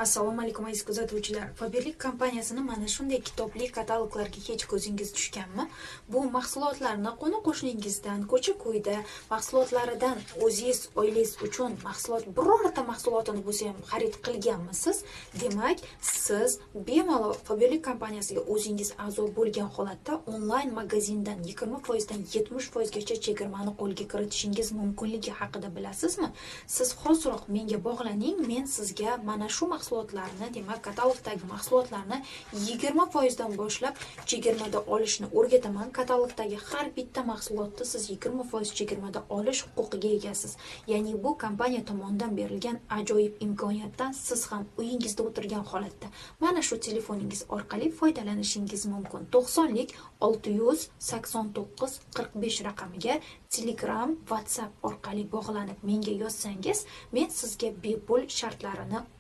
Assalomu alaykum aziz kuzatuvchilar. Faberlik kompaniyasining mana shunday kitobli kataloglarga hech ko'zingiz tushganmi? Bu mahsulotlarni qo'ni-qo'shningizdan, ko'cha-ko'yda mahsulotlaridan o'zingiz oilangiz uchun birorta mahsulotini bo'lsa ham xarid qilganmisiz? Demak, siz bemalol Faberlik kompaniyasiga o'zingiz a'zo bo'lgan holatda onlayn magazindan 20% dan 70% gacha chegirmani qo'lga kiritishingiz mumkinligi haqida bilasizmi? Siz hoziroq menga bog'laning, men sizga mana shu mahsulotlarni, demak, katalogdagi mahsulotlarni 20% dan boshlab chegirmada olishni o'rgataman. Katalogdagi har bitta mahsulotni siz 20% chegirmada olish huquqiga egasiz. Ya'ni bu kompaniya tomonidan berilgan ajoyib imkoniyatdan siz ham uyingizda o'tirgan holatda mana shu telefoningiz orqali foydalanishingiz mumkin. 90lik 689 45 raqamiga Telegram, WhatsApp orqali bog'lanib menga yozsangiz, men sizga bepul shartlarini